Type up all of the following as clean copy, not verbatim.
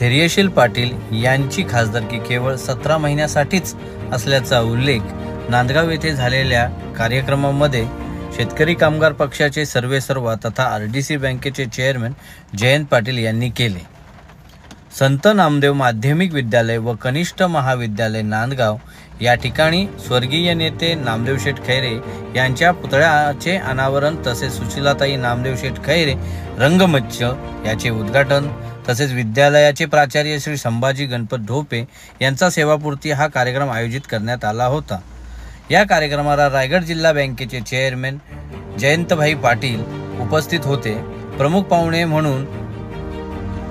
धैर्यशील पाटील यांची खासदारकी केवळ 17 महिन्यासाठीच असल्याचा उल्लेख नांदगाव येथे झालेल्या कार्यक्रमामध्ये शेतकरी कामगार पक्षाचे सर्वेसर्वा तथा आरडीसी बँकेचे चेअरमन जयंत पाटील यांनी केले। संत नामदेव माध्यमिक विद्यालय व कनिष्ठ महाविद्यालय नांदगाव या ठिकाणी स्वर्गीय नेते नामदेव शेठ खैरे यांच्या पुतळ्याचे अनावरण तसेच सुशीलाताई नामदेव शेठ खैरे रंगमंच याचे उद्घाटन तसेच विद्यालयाचे प्राचार्य श्री संभाजी गणपत ढोपे यांचा सेवापूर्ती हा कार्यक्रम आयोजित करण्यात आला होता। या कार्यक्रमाला रायगड जिल्हा बँकेचे चेअरमन जयंतभाई पाटील उपस्थित होते। प्रमुख पाहुणे म्हणून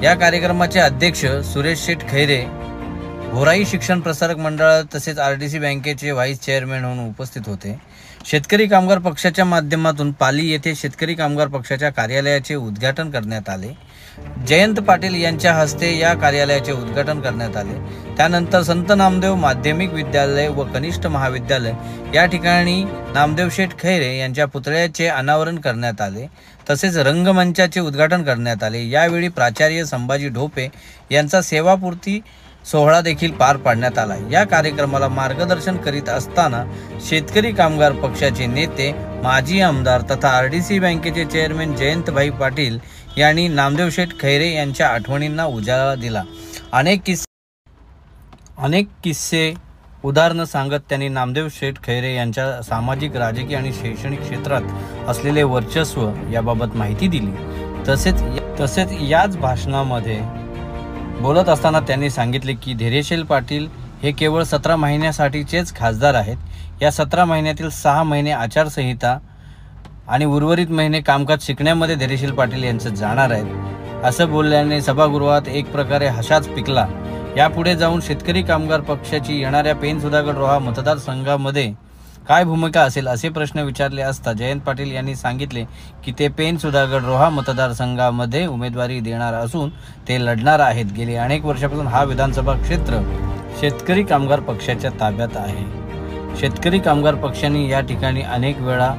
या कार्यक्रमाचे अध्यक्ष सुरेश शेठ खैरे घोराई शिक्षण प्रसारक मंडळ तसेच आरडीसी बँकेचे व्हाईस चेअरमन म्हणून उपस्थित होते। शेतकरी कामगार पक्षाच्या माध्यमातून पाली येथे शेतकरी कामगार पक्षाच्या कार्यालयाचे उद्घाटन करण्यात आले। जयंत पाटील यांच्या हस्ते या कार्यालयाचे उद्घाटन करण्यात आले। त्यानंतर संत नामदेव माध्यमिक विद्यालय व कनिष्ठ महाविद्यालय या ठिकाणी नामदेव शेठ खैरे यांच्या पुतळ्याचे अनावरण करण्यात आले तसेच रंगमंचाचे उद्घाटन करण्यात आले। यावेळी प्राचार्य संभाजी ढोपे यांचा सेवापूर्ती सोहळा देखील पार पाडण्यात आला। या कार्यक्रमाला मार्गदर्शन करीत असताना शेतकरी कामगार पक्षाचे नेते माजी आमदार तथा आरडीसी बँकेचे चेअरमन जयंतभाई पाटील यांनी नामदेव शेठ खैरे यांच्या आठवणींना उजाळा दिला। अनेक किस्से उदाहरणं सांगत त्यांनी नामदेव शेठ खैरे यांच्या सामाजिक राजकीय आणि शैक्षणिक क्षेत्रात असलेले वर्चस्व याबाबत माहिती दिली। तसेच याच भाषणामध्ये बोलत असताना त्यांनी सांगितले की धैर्यशील पाटील हे केवळ 17 महिन्यासाठीचेच खासदार आहेत। या 17 महिन्यातील 6 महिने आचारसंहिता आणि उर्वरित महिने कामकाज शिकण्यामध्ये धैर्यशील पाटील यांचं जाणार आहेत असं बोलल्याने सभागृहात एक प्रकारे हसाच पिकला। यापुढे जाऊन शेतकरी कामगार पक्षाची येणाऱ्या पेन सुधागड रोहा मतदारसंघामध्ये काय भूमिका असेल असे प्रश्न विचारले असता जयंत पाटील यांनी सांगितले की ते पेन सुधागड रोहा मतदारसंघामध्ये उमेदवारी देणार असून ते लढणार आहेत। गेली अनेक वर्षापासून हा विधानसभा क्षेत्र शेतकरी कामगार पक्षाच्या ताब्यात आहे। शेतकरी कामगार पक्षाने या ठिकाणी अनेक वेळा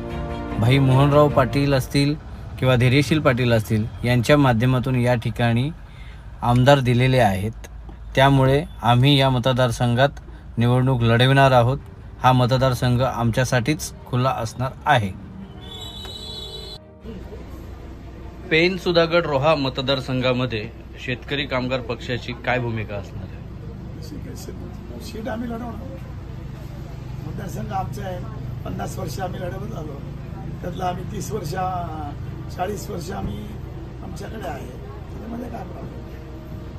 भाई मोहनराव पाटील असतील किंवा धैर्यशील पाटील असतील यांच्या माध्यमातून या ठिकाणी आमदार दिलेले आहेत। त्यामुळे आम्ही या मतदारसंघात निवडणूक लढविणार आहोत। हा मतदारसंघ आमच्यासाठीच खुला असणार आहे। पेन सुधागड रोहा मतदारसंघामध्ये शेतकरी कामगार पक्षाची काय भूमिका असणार आहे? सीट आम्ही लढवणार। मतदारसंघ आमचा आहे। 50 वर्ष आम्ही लढवत आलो, त्यातलं आम्ही 30 वर्ष 40 वर्ष आम्ही आमच्याकडे आहे। त्यामध्ये काय प्रॉब्लेम?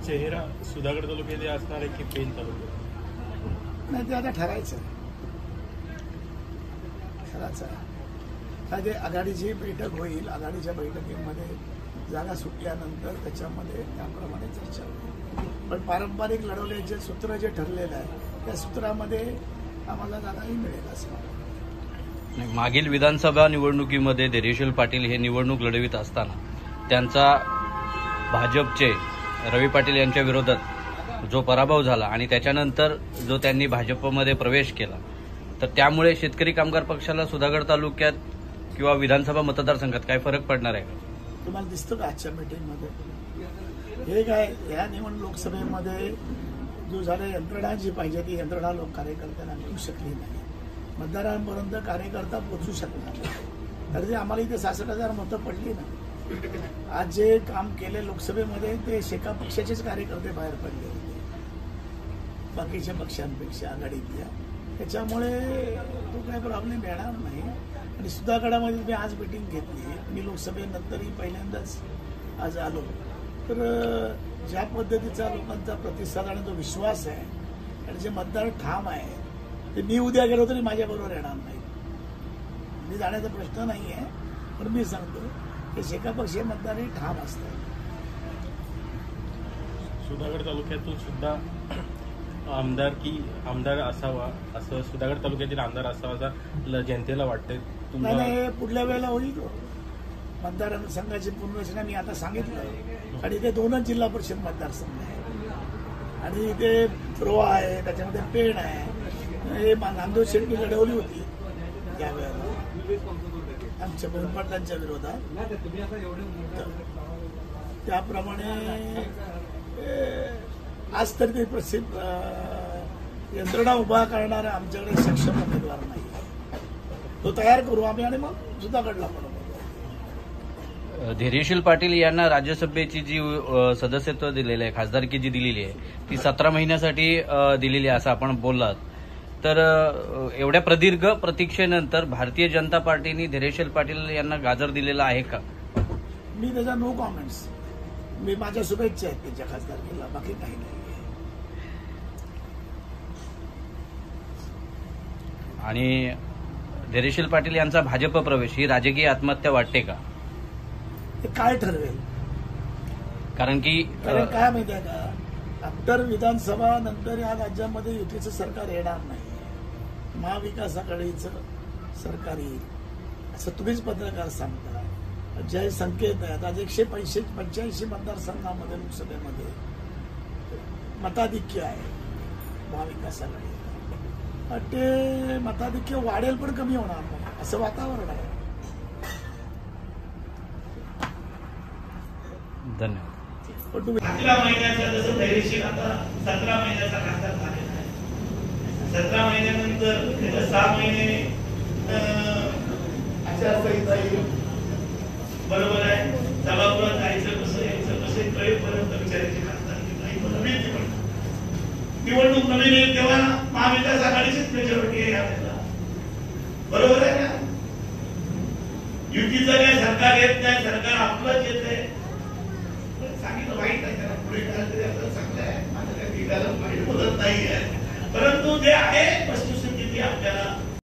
चेहरा सुधागड तालुक्यात असणार आहे की पेन तालुक्यात? नाही, ते आता ठरायचं आहे। काय ते आघाडीची बैठक होईल, आघाडीच्या बैठकीमध्ये जागा सुटल्यानंतर त्याच्यामध्ये त्याप्रमाणे चर्चा होईल। पण पारंपरिक लढवण्याचे सूत्र जे ठरलेलं आहे त्या सूत्रामध्ये आम्हाला जागाही मिळेल असं। मागील विधानसभा निवडणुकीमध्ये धैर्यशील पाटील हे निवडणूक लढवित असताना त्यांचा भाजपचे रवी पाटील यांच्या विरोधात जो पराभव झाला आणि त्याच्यानंतर जो त्यांनी भाजपमध्ये प्रवेश केला, तर त्यामुळे शेतकरी कामगार पक्षाला सुधागड तालुक्यात किंवा विधानसभा मतदारसंघात काय फरक पडणार आहे का? तुम्हाला दिसतं का आजच्या मीटिंगमध्ये? हे काय, या निवडणूक लोकसभेमध्ये जो झाला यंत्रणा जी पाहिजे ती यंत्रणा लोक कार्यकर्त्यांना मिळू शकली नाही, मतदारांपर्यंत कार्यकर्ता पोहोचू शकला नाही। तर ते आम्हाला इथे 66,000 मतं पडली ना। आज जे काम केले लोकसभेमध्ये ते शेका पक्षाचेच कार्यकर्ते बाहेर पडले होते बाकीच्या पक्षांपेक्षा आघाडीतल्या। त्याच्यामुळे तो काही प्रॉब्लेम येणार नाही। आणि सुधागडामध्ये मी आज मीटिंग घेतली, मी लोकसभेनंतरही पहिल्यांदाच आज आलो, तर ज्या पद्धतीचा लोकांचा प्रतिसाद आणि जो विश्वास आहे आणि जे मतदार ठाम आहे ते मी उद्या गेलो तरी माझ्याबरोबर येणार नाही। मी जाण्याचा प्रश्न नाही आहे, पण मी सांगतो की शेकापक्षीय मतदारही ठाम असतात। सुधागड तालुक्यातून सुद्धा आमदार असावा असं सुधागड तालुक्यातील आमदार असावा असं जनतेला वाटतंय? नाही, पुढल्या वेळेला होईल। मतदारसंघाची पुनर्रचना मी आता सांगितलं आणि इथे 2च जिल्हा परिषद मतदारसंघ आहे आणि इथे रोहा आहे, त्याच्यामध्ये पेण आहे। हे नामदेव शेट्टी लढवली होती त्यावेळेला आमच्या बोलपाटांच्या विरोधात, त्याप्रमाणे आज तरी ते यंत्रणा उभा करणारा आमच्याकडे सक्षम उमेदवार नाही. तो तयार करू आम्ही आणि मग सुधागडला पण. धैर्यशील पाटील यांना राज्यसभेची जी सदस्यत्व दिलेलं आहे, खासदारकी जी दिलेली आहे ती 17 महिन्यासाठी दिलेली आहे असं आपण बोललात. तर एवढ्या प्रदीर्घ प्रतीक्षेनंतर भारतीय जनता पार्टीने धैर्यशील पाटील यांना गाजर दिलेला आहे का? मी त्याच्या नो कॉमेंट्स. मी माझ्या शुभेच्छा आहेत त्याच्या खासदारकीला, बाकी काही नाही. आणि धैर्यशील पाटील यांचा भाजप प्रवेश ही राजकीय आत्महत्या वाटते का? ते काय ठरवेल. कारण काय माहिती आहे का, आफ्टर विधानसभा नंतर या राज्यामध्ये युतीचं सरकार येणार नाही. महाविकास आघाडीचं सरकार येईल असं तुम्हीच पत्रकार सांगता. जे संकेत आहेत आज 185 मतदारसंघामध्ये लोकसभेमध्ये मताधिक्य आहे महाविकास आघाडी. ते मताधिक्य वाढेल पण कमी होणार नाही असं वातावरण आहे. धन्यवाद. पण तुम्ही 11 महिन्याचा जसं धैर्यशील आता 17 महिन्याचा खासदार झालेला आहे. 17 महिन्यानंतर त्याच्या 6 महिने आचारसंहिता येईल. बरोबर आहे. सभागृहात जायचं कसं यायचं कसं कळेपर्यंत विचारायची खासदार नाही. नवीन निवडणूक नवीन येईल तेव्हा महाविकास आघाडीचीच मेजॉरिटी आहे आपल्याला. बरोबर आहे ना. युतीचं काय सरकार येत नाही, सरकार आपलंच येत आहे. सांगितलं वाईट आहे त्याला पुढे काय तरी आपलं चांगलं आहे. माझं काही वाईट बोलत नाही आहे. परंतु जे आहे वस्तुस्थिती आपल्याला